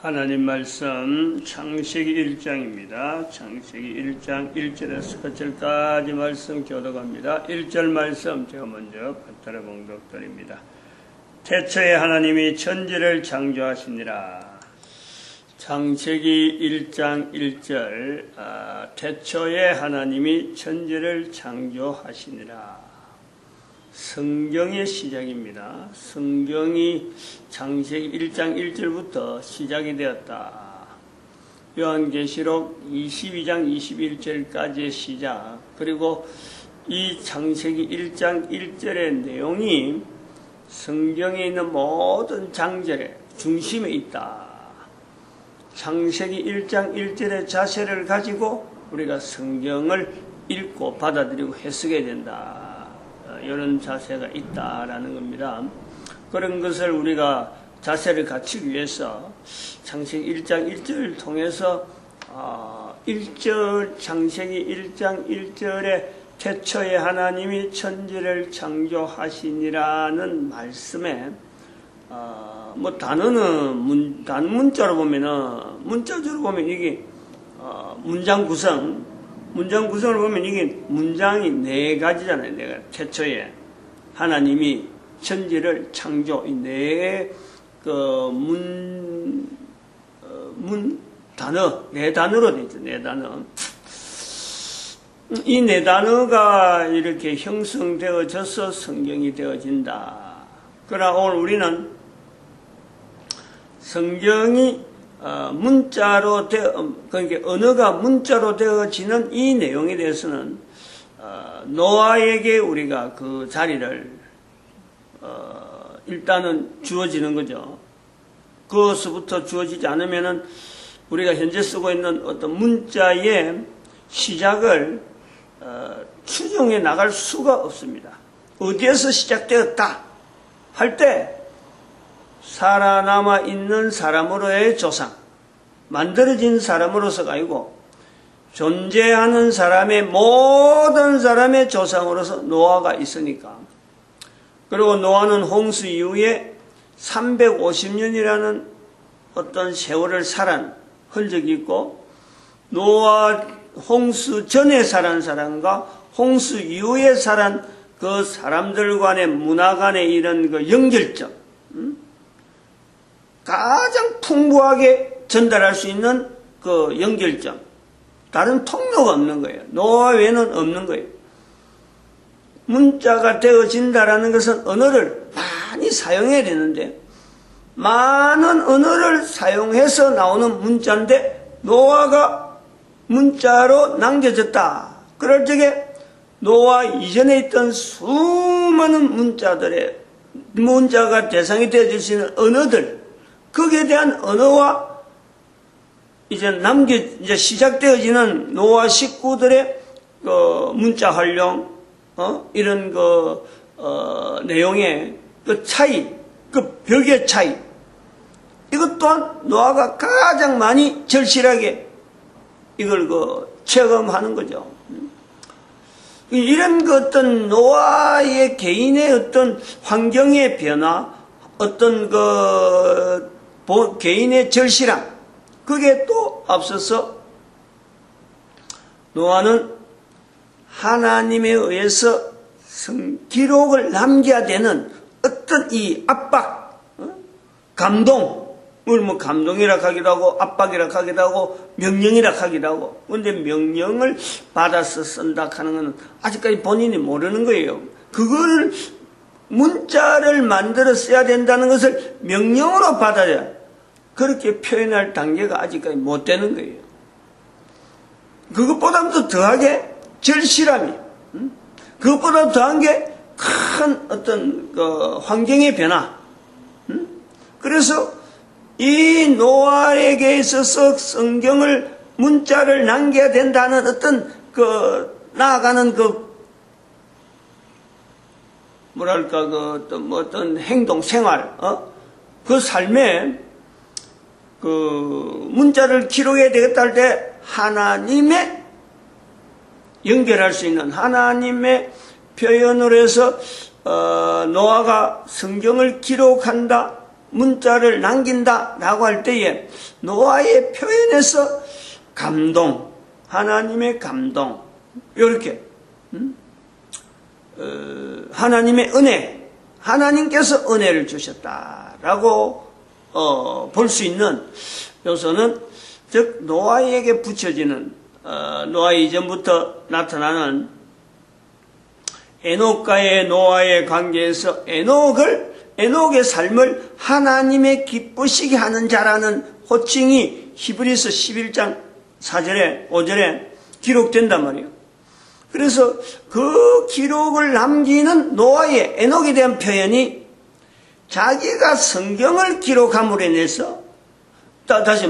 하나님 말씀 창세기 1장입니다. 창세기 1장 1절에서 8절까지 말씀 교독합니다. 1절 말씀 제가 먼저 받들어 봉독드립니다. 태초에 하나님이 천지를 창조하시니라. 창세기 1장 1절 태초에 하나님이 천지를 창조하시니라. 성경의 시작입니다. 성경이 창세기 1장 1절부터 시작이 되었다. 요한계시록 22장 21절까지의 시작, 그리고 이 창세기 1장 1절의 내용이 성경에 있는 모든 장절의 중심에 있다. 창세기 1장 1절의 자세를 가지고 우리가 성경을 읽고 받아들이고 해석해야 된다. 이런 자세가 있다라는 겁니다. 그런 것을 우리가 자세를 갖추기 위해서 창세기 1장 1절을 통해서 1절 창세기 1장 1절에 태초에 하나님이 천지를 창조하시니라는 말씀에 뭐 단어는 문자로 보면 이게 문장 구성을 보면 이게 문장이 네 가지잖아요. 내가 태초에 하나님이 천지를 창조, 이 네 단어로 되어 있죠. 네 단어. 이 네 단어가 이렇게 형성되어져서 성경이 되어진다. 그러나 오늘 우리는 성경이 문자로 그러니까 언어가 문자로 되어지는 이 내용에 대해서는 노아에게 우리가 그 자리를 일단은 주어지는 거죠. 그것부터 주어지지 않으면은 우리가 현재 쓰고 있는 어떤 문자의 시작을 추정해 나갈 수가 없습니다. 어디에서 시작되었다 할 때 살아남아 있는 사람으로의 조상, 만들어진 사람으로서가 아니고 존재하는 사람의 모든 사람의 조상으로서 노아가 있으니까. 그리고 노아는 홍수 이후에 350년이라는 어떤 세월을 살은 흔적이 있고, 노아 홍수 전에 살은 사람과 홍수 이후에 살은 그 사람들 간의 문화 간의 이런 그 연결점, 가장 풍부하게 전달할 수 있는 그 연결점, 다른 통로가 없는 거예요. 노아 외에는 없는 거예요. 문자가 되어진다라는 것은 언어를 많이 사용해야 되는데, 많은 언어를 사용해서 나오는 문자인데 노아가 문자로 남겨졌다. 그럴 적에 노아 이전에 있던 수많은 문자가 대상이 되어질 수 있는 언어들, 거기에 대한 언어와 이제 시작되어지는 노아 식구들의 문자 활용, 이런 내용의 그 차이, 그 벽의 차이, 이것 또한 노아가 가장 많이 절실하게 이걸 체험하는 거죠. 이런 어떤 노아의 개인의 어떤 환경의 변화, 어떤 개인의 절실함, 그게 또 앞서서 노아는 하나님에 의해서 기록을 남겨야 되는 어떤 이 압박, 감동을 감동이라 하기도 하고 압박이라 하기도 하고 명령이라 하기도 하고, 그런데 명령을 받아서 쓴다 하는 것은 아직까지 본인이 모르는 거예요. 그걸 문자를 만들어 써야 된다는 것을 명령으로 받아야 그렇게 표현할 단계가 아직까지 못 되는 거예요. 그것보다도 더하게 절실함이, 그것보다 더한 게 큰 어떤 환경의 변화. 그래서 이 노아에게 있어서 성경을 문자를 남겨야 된다는 어떤 나아가는 어떤 행동, 생활, 그 삶에 문자를 기록해야 되겠다 할 때 하나님의 연결할 수 있는 하나님의 표현으로 해서 노아가 성경을 기록한다. 문자를 남긴다라고 할 때에 노아의 표현에서 감동, 하나님의 감동, 이렇게 하나님의 은혜, 하나님께서 은혜를 주셨다라고 볼 수 있는 요소는, 즉 노아에게 붙여지는 노아 이전부터 나타나는 에녹과의 노아의 관계에서 에녹의 삶을 하나님의 기쁘시게 하는 자라는 호칭이 히브리서 11장 4절에 5절에 기록된단 말이에요. 그래서 그 기록을 남기는 노아의 에녹에 대한 표현이 자기가 성경을 기록함으로 인해서 다시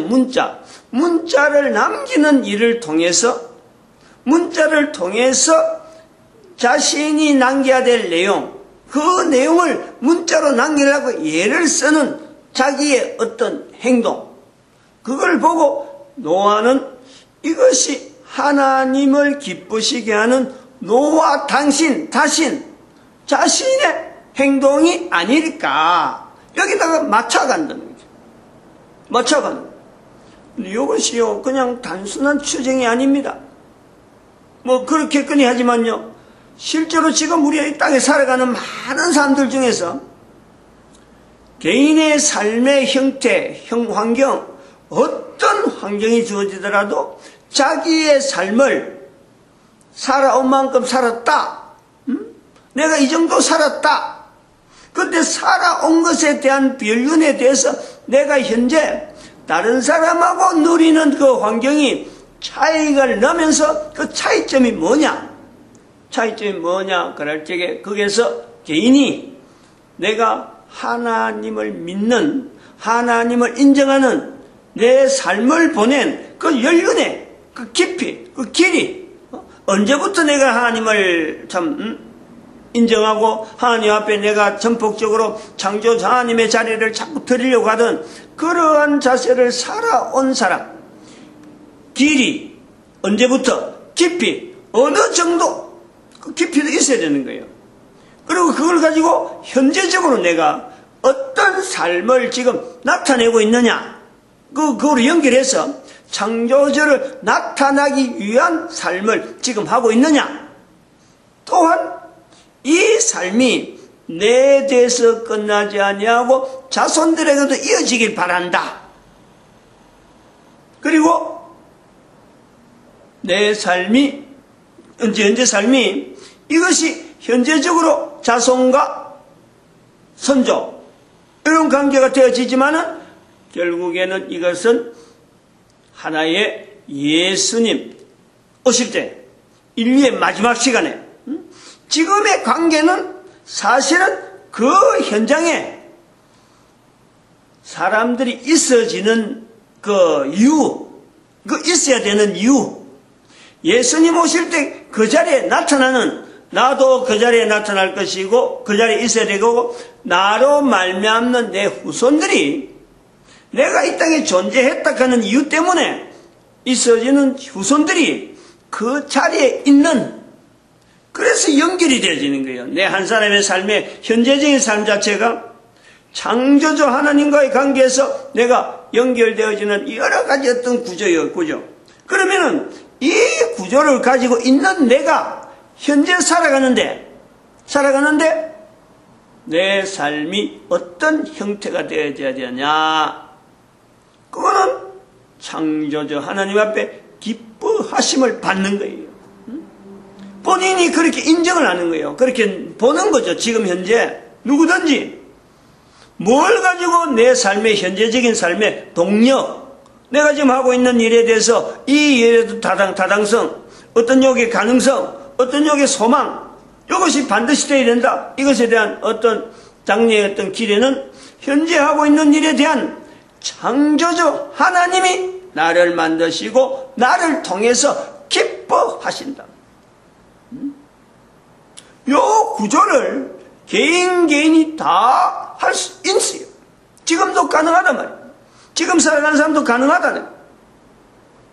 문자를 남기는 일을 통해서, 문자를 통해서 자신이 남겨야 될 내용, 그 내용을 문자로 남기려고 예를 쓰는 자기의 어떤 행동, 그걸 보고 노아는 이것이 하나님을 기쁘시게 하는 노아 자신의 행동이 아닐까, 여기다가 맞춰간다는 거죠. 맞춰가는 거예요. 근데 이것이요, 그냥 단순한 추정이 아닙니다. 뭐 그렇게까지 하지만요, 실제로 지금 우리가 이 땅에 살아가는 많은 사람들 중에서 개인의 삶의 형태, 환경, 어떤 환경이 주어지더라도 자기의 삶을 살아온 만큼 살았다. 내가 이 정도 살았다. 그런데 살아온 것에 대한 변륜에 대해서 내가 현재 다른 사람하고 누리는 그 환경이 차이가 나면서 그 차이점이 뭐냐? 그럴 적에 거기에서 개인이 내가 하나님을 믿는, 하나님을 인정하는 내 삶을 보낸 그 연륜의 그 깊이, 그 길이, 언제부터 내가 하나님을 인정하고 하나님 앞에 내가 전폭적으로 창조자 하나님의 자리를 자꾸 드리려고 하던 그러한 자세를 살아온 사람, 길이, 언제부터, 깊이, 어느 정도 그 깊이도 있어야 되는 거예요. 그리고 그걸 가지고 현재적으로 내가 어떤 삶을 지금 나타내고 있느냐, 그거로 연결해서 창조주를 나타나기 위한 삶을 지금 하고 있느냐, 또한 이 삶이 내 데서 끝나지 아니하고 자손들에게도 이어지길 바란다. 그리고 내 삶이 현재 삶이 이것이 현재적으로 자손과 선조 이런 관계가 되어지지만은 결국에는 이것은 하나의 예수님 오실 때 인류의 마지막 시간에 지금의 관계는 사실은 그 현장에 사람들이 있어지는 그 이유, 그 있어야 되는 이유, 예수님 오실 때 그 자리에 나타나는, 나도 그 자리에 나타날 것이고 그 자리에 있어야 되고, 나로 말미암는 내 후손들이 내가 이 땅에 존재했다 하는 이유 때문에 있어지는 후손들이 그 자리에 있는, 그래서 연결이 되어지는 거예요. 내 한 사람의 삶의 현재적인 삶 자체가 창조주 하나님과의 관계에서 내가 연결되어지는 여러 가지 어떤 구조예요, 구조. 그러면은 이 구조를 가지고 있는 내가 현재 살아가는데 내 삶이 어떤 형태가 되어져야 되냐? 그거는 창조주 하나님 앞에 기뻐하심을 받는 거예요. 본인이 그렇게 인정을 하는 거예요. 그렇게 보는 거죠. 지금 현재 누구든지 뭘 가지고 내 삶의 현재적인 삶의 동력, 내가 지금 하고 있는 일에 대해서 이 일에도 타당성, 어떤 욕의 가능성, 어떤 욕의 소망, 이것이 반드시 되어야 된다. 이것에 대한 어떤 장래의 어떤 길에는 현재 하고 있는 일에 대한 창조주 하나님이 나를 만드시고 나를 통해서 기뻐하신다. 요 구조를 개인이 다 할 수 있어요. 지금도 가능하단 말이에요. 지금 살아가는 사람도 가능하다네.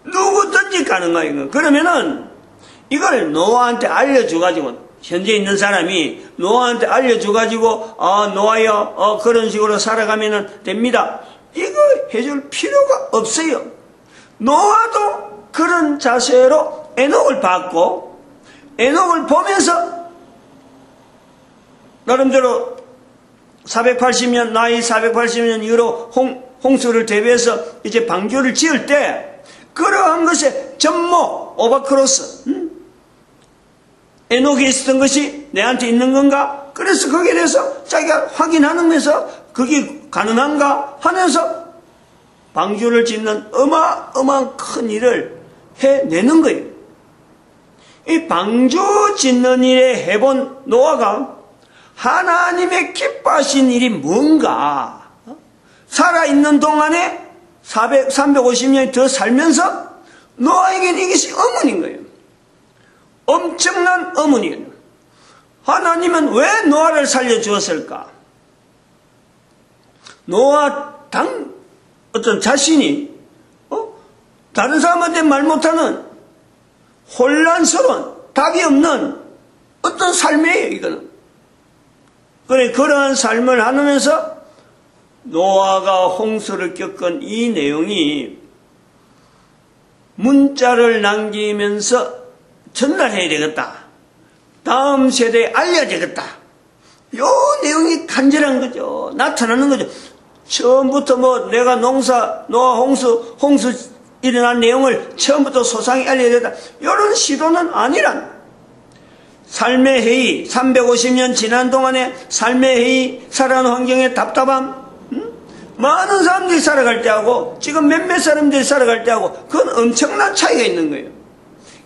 누구든지 가능해요. 그러면은 이걸 노아한테 알려줘가지고 현재 있는 사람이 노아한테 알려줘가지고 노아야 그런 식으로 살아가면 됩니다. 이거 해줄 필요가 없어요. 노아도 그런 자세로 에녹을 봤고 에녹을 보면서 나름대로 480년 나이 480년 이후로 홍수를 대비해서 이제 방주를 지을 때 그러한 것에 전모 오바크로스 에녹에 있었던 것이 내한테 있는 건가? 그래서 거기에 대해서 자기가 확인하면서 그게 가능한가 하면서 방주를 짓는 어마어마한 큰 일을 해내는 거예요. 이 방주 짓는 일에 해본 노아가 하나님의 기뻐하신 일이 뭔가 살아있는 동안에 350년이 더 살면서 노아에게는 이것이 의문인 거예요. 엄청난 의문이에요. 하나님은 왜 노아를 살려주었을까? 노아 어떤 자신이 다른 사람한테 말 못하는 혼란스러운 답이 없는 어떤 삶이에요. 이거는. 그래 그러한 삶을 하면서 노아가 홍수를 겪은 이 내용이 문자를 남기면서 전달해야 되겠다. 다음 세대에 알려야 되겠다. 요 내용이 간절한 거죠. 나타나는 거죠. 처음부터 내가 노아 홍수 일어난 내용을 처음부터 소상히 알려야 된다. 이런 시도는 아니란. 삶의 회의, 350년 지난 동안에 삶의 회의, 살아가는 환경의 답답함, 많은 사람들이 살아갈 때하고 지금 몇몇 사람들이 살아갈 때하고 그건 엄청난 차이가 있는 거예요.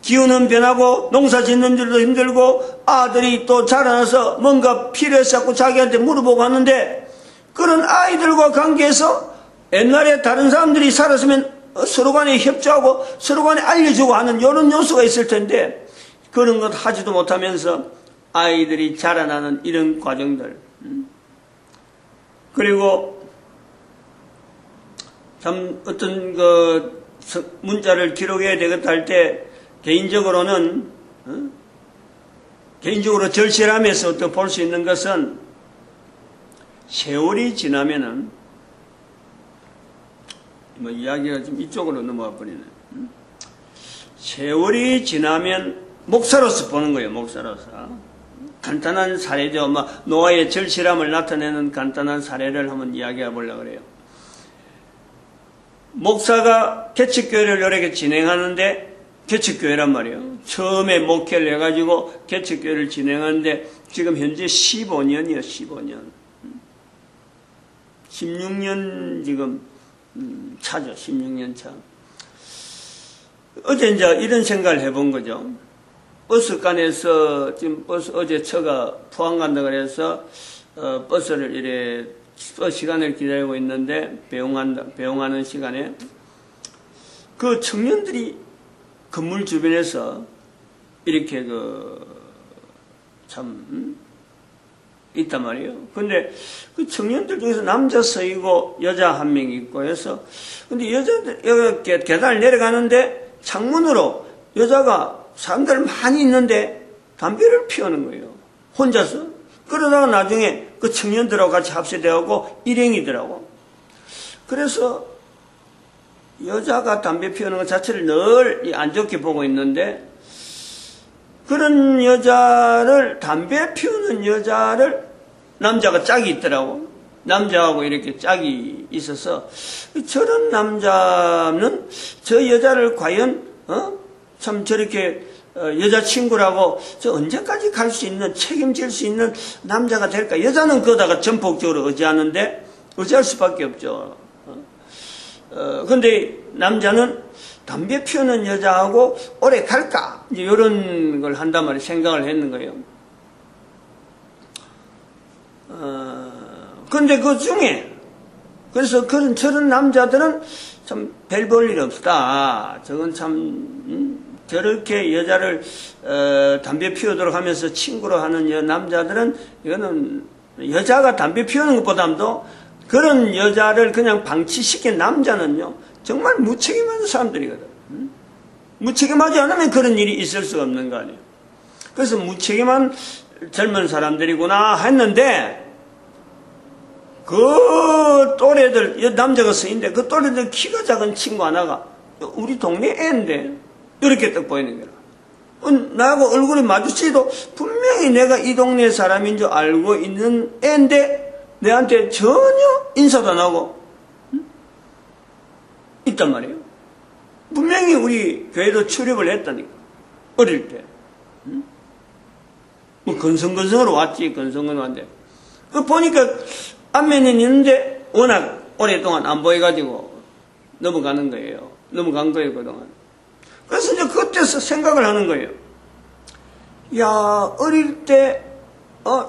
기후는 변하고 농사 짓는 일도 힘들고 아들이 또 자라나서 뭔가 필요해서 자꾸 자기한테 물어보고 하는데 그런 아이들과 관계에서 옛날에 다른 사람들이 살았으면 서로 간에 협조하고 서로 간에 알려주고 하는 이런 요소가 있을 텐데 그런 것 하지도 못하면서 아이들이 자라나는 이런 과정들. 그리고 참 어떤 문자를 기록해야 되겠다 할 때 개인적으로 절실함에서 또 볼 수 있는 것은 세월이 지나면은 이야기가 좀 이쪽으로 넘어가 버리네. 세월이 지나면 목사로서 보는 거예요. 목사로서 간단한 사례죠. 노아의 절실함을 나타내는 간단한 사례를 한번 이야기해 보려고 그래요. 목사가 개척교회를 여러 개 진행하는데 개척교회란 말이에요. 처음에 목회를 해가지고 개척교회를 진행하는데 지금 현재 15년이요. 15년 16년 지금 차죠. 16년 차. 어제 이제 이런 생각을 해본 거죠. 버스간에서 지금 어제 처가 포항 간다 그래서 버스를 이래 시간을 기다리고 있는데 배웅하는 시간에 그 청년들이 건물 주변에서 이렇게 참 있단 말이에요. 근데 그 청년들 중에서 남자 서이고 여자 한 명 있고 해서 근데 여자들 계단을 내려가는데 창문으로 여자가 사람들 많이 있는데 담배를 피우는 거예요. 혼자서. 그러다가 나중에 그 청년들하고 같이 합세되어가고 일행이더라고. 그래서 여자가 담배 피우는 것 자체를 늘 안 좋게 보고 있는데 그런 여자를 담배 피우는 여자를 남자가 짝이 있더라고. 남자하고 이렇게 짝이 있어서 저런 남자는 저 여자를 과연 참 저렇게 여자친구라고 저 언제까지 갈 수 있는 책임질 수 있는 남자가 될까. 여자는 그러다가 전폭적으로 의지하는데 의지할 수밖에 없죠. 근데 남자는 담배 피우는 여자하고 오래 갈까 이제 이런 걸 한단 말이에요. 생각을 했는 거예요. 근데 그 중에 그래서 저런 남자들은 참 별 볼 일 없다. 저건 참 저렇게 여자를 담배 피우도록 하면서 친구로 하는 남자들은 이거는 여자가 담배 피우는 것보다도 그런 여자를 그냥 방치시킨 남자는요 정말 무책임한 사람들이거든. 무책임하지 않으면 그런 일이 있을 수가 없는 거 아니에요. 그래서 무책임한 젊은 사람들이구나 했는데, 그 또래들, 남자가 서인데 그 또래들 키가 작은 친구 하나가 우리 동네 애인데 이렇게 딱 보이는 거야. 나하고 얼굴이 마주치도 분명히 내가 이 동네 사람인 줄 알고 있는 애인데 내한테 전혀 인사도 안 하고 있단 말이에요. 분명히 우리 교회도 출입을 했다니까. 어릴 때. 뭐 건성건성으로 왔지. 건성건성 왔는데. 그 보니까 안면이 있는데 워낙 오랫동안 안 보여가지고 넘어가는 거예요. 넘어간 거예요, 그동안. 그래서 이제 그때서 생각을 하는 거예요. 야, 어릴 때,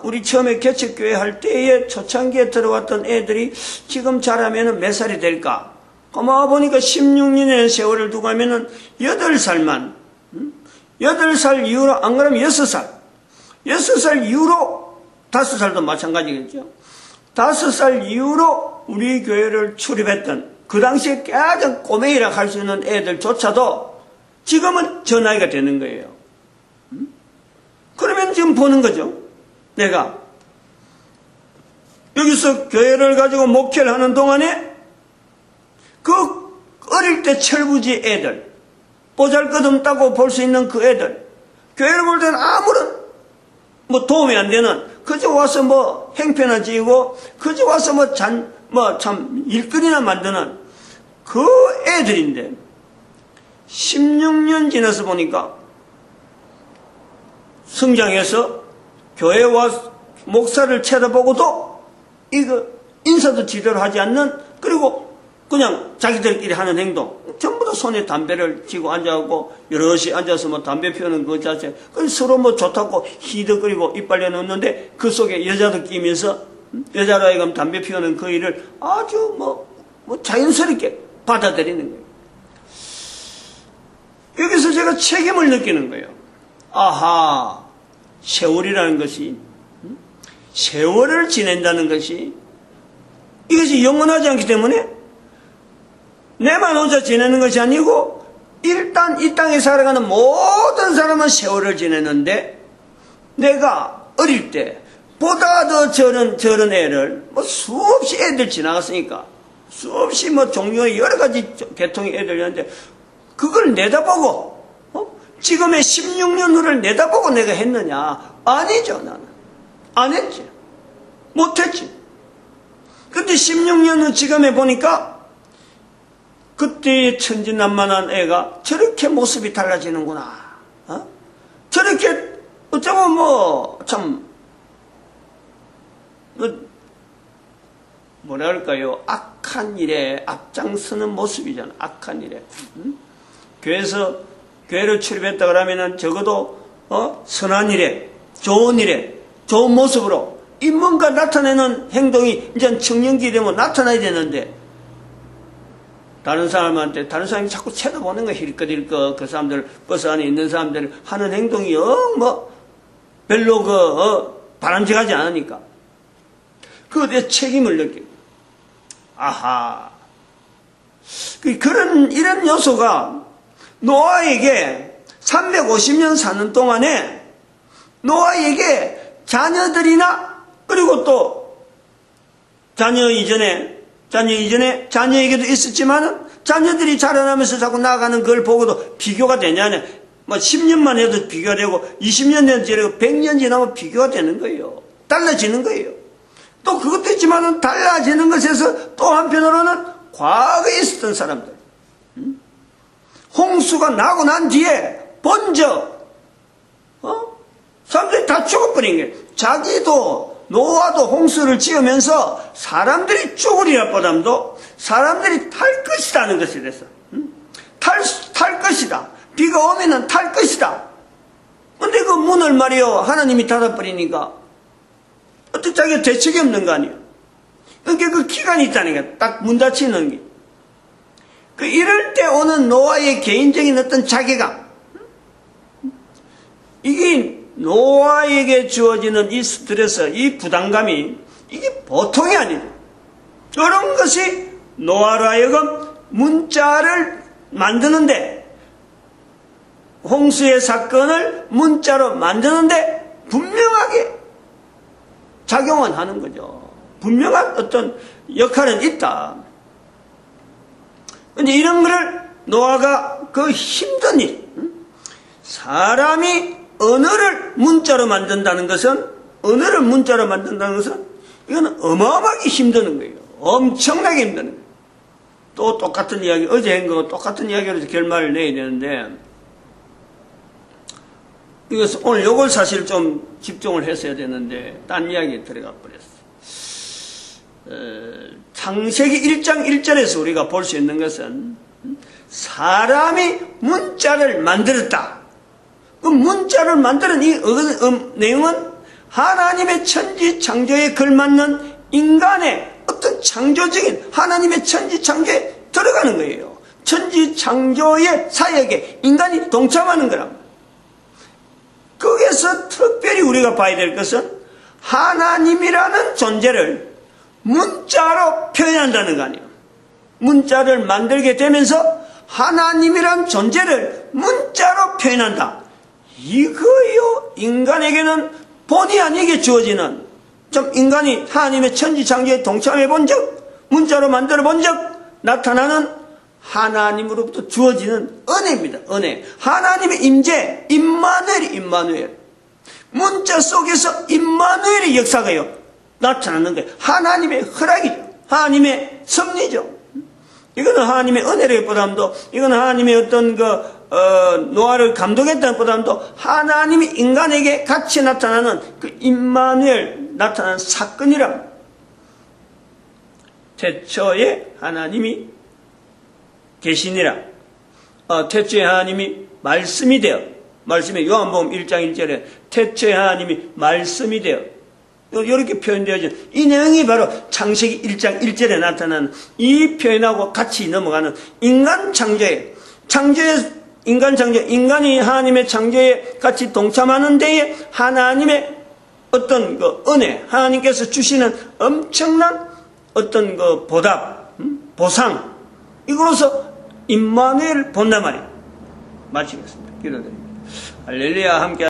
우리 처음에 개척교회 할 때에 초창기에 들어왔던 애들이 지금 자라면은 몇 살이 될까? 가만 보니까 16년의 세월을 두고 하면은 8살만, 8살 이후로, 안 그러면 6살. 6살 이후로 5살도 마찬가지겠죠. 5살 이후로 우리 교회를 출입했던 그 당시에 가장 꼬맹이라 할 수 있는 애들조차도 지금은 저 나이가 되는 거예요. 그러면 지금 보는 거죠. 내가 여기서 교회를 가지고 목회를 하는 동안에 그 어릴 때 철부지 애들, 보잘것없다고 볼 수 있는 그 애들, 교회를 볼 때는 아무런 뭐 도움이 안 되는, 그저 와서 뭐 행패나 지고 그저 와서 뭐 참 일거리나 만드는 그 애들인데 16년 지나서 보니까 성장해서 교회와 목사를 쳐다보고도 이거 인사도 제대로 하지 않는, 그리고 그냥 자기들끼리 하는 행동, 전부 다 손에 담배를 쥐고 앉아갖고 여럿이 앉아서 뭐 담배 피우는 그 자체, 서로 뭐 좋다고 히덕거리고 이빨 내놓는데 그 속에 여자도 끼면서 여자로 하여금 담배 피우는 그 일을 아주 뭐 자연스럽게 받아들이는 거예요. 여기서 제가 책임을 느끼는 거예요. 아하, 세월이라는 것이, 세월을 지낸다는 것이 이것이 영원하지 않기 때문에 내만 혼자 지내는 것이 아니고 일단 이 땅에 살아가는 모든 사람은 세월을 지내는데, 내가 어릴 때 보다 더 저런 애를 뭐 수없이 애들 지나갔으니까 수없이 뭐 종류의 여러 가지 계통의 애들 있는데 그걸 내다보고 지금의 16년 후를 내다보고 내가 했느냐? 아니죠. 나는 안 했지. 못했지. 근데 16년 후 지금에 보니까 그때의 천진난만한 애가 저렇게 모습이 달라지는구나. 저렇게 어쩌면 뭐랄까요, 악한 일에 앞장서는 모습이잖아. 악한 일에. 교회를 출입했다 그러면은 적어도 선한 일에, 좋은 일에, 좋은 모습으로 이 뭔가 나타내는 행동이 이제 청년기 되면 나타나야 되는데, 다른 사람이 자꾸 쳐다보는 거야. 힐끗힐끗. 그 사람들, 버스 안에 있는 사람들 하는 행동이 별로 바람직하지 않으니까. 그에 책임을 느끼고. 아하. 이런 요소가 노아에게 350년 사는 동안에 노아에게 자녀들이나, 그리고 또 자녀 이전에 자녀에게도 있었지만은 자녀들이 자라나면서 자꾸 나아가는 걸 보고도 비교가 되냐냐. 10년만 해도 비교가 되고 20년 되고 100년 지나면 비교가 되는 거예요. 달라지는 거예요. 또 그것도 있지만은 달라지는 것에서 또 한편으로는 과거에 있었던 사람들. 홍수가 나고 난 뒤에 본적, 사람들이 다 죽어버린 거예요. 자기도 노아도 홍수를 지으면서 사람들이 죽으리라 보담도 사람들이 탈 것이라는 것에 대해서 탈 것이다. 비가 오면은 탈 것이다. 근데 그 문을 말이요, 하나님이 닫아버리니까 어떻게 자기가 대책이 없는 거 아니에요. 그러니까 그 기간이 있다니까. 딱 문 닫히는 게. 이럴 때 오는 노아의 개인적인 어떤 자괴감, 이게 노아에게 주어지는 이 스트레스, 이 부담감이 이게 보통이 아니에요. 이런 것이 노아로 하여금 문자를 만드는데 홍수의 사건을 문자로 만드는데 분명하게 작용은 하는 거죠. 분명한 어떤 역할은 있다. 근데 이런 거를 노아가 그 힘든 일, 사람이 언어를 문자로 만든다는 것은, 이거는 어마어마하게 힘드는 거예요. 엄청나게 힘드는 거예요. 또 똑같은 이야기, 어제 한 거 똑같은 이야기로 결말을 내야 되는데, 이것은 오늘 요걸 사실 좀 집중을 했어야 되는데, 딴 이야기에 들어가 버렸어요. 창세기 1장 1절에서 우리가 볼 수 있는 것은, 사람이 문자를 만들었다. 그 문자를 만드는 이 내용은 하나님의 천지 창조에 걸맞는 인간의 어떤 창조적인 하나님의 천지 창조에 들어가는 거예요. 천지 창조의 사역에 인간이 동참하는 거랍니다. 거기에서 특별히 우리가 봐야 될 것은 하나님이라는 존재를 문자로 표현한다는 거 아니에요. 문자를 만들게 되면서 하나님이란 존재를 문자로 표현한다. 이거요, 인간에게는 본의 아니게 주어지는, 좀 인간이 하나님의 천지창조에 동참해 본 적, 문자로 만들어 본 적, 나타나는 하나님으로부터 주어지는 은혜입니다. 은혜. 하나님의 임재, 임마누엘. 문자 속에서 임마누엘의 역사가요, 나타나는 거예요. 하나님의 허락이죠. 하나님의 섭리죠. 이거는 하나님의 은혜라기보다도, 이거는 하나님의 어떤 노아를 감동했다는 보다도 하나님이 인간에게 같이 나타나는 그 임마누엘 나타나는 사건이라. 태초에 하나님이 계시니라. 태초에 하나님이 말씀이 되어, 말씀에 요한복음 1장 1절에 태초에 하나님이 말씀이 되어, 이렇게 표현되어져. 이 내용이 바로 창세기 1장 1절에 나타나는 이 표현하고 같이 넘어가는 인간 창조에, 인간이 하나님의 창조에 같이 동참하는 데에 하나님의 어떤 그 은혜, 하나님께서 주시는 엄청난 어떤 그 보답, 보상, 이거로서 임마누엘을 본단 말이에요. 마치겠습니다. 기도드립니다. 할렐루야. 함께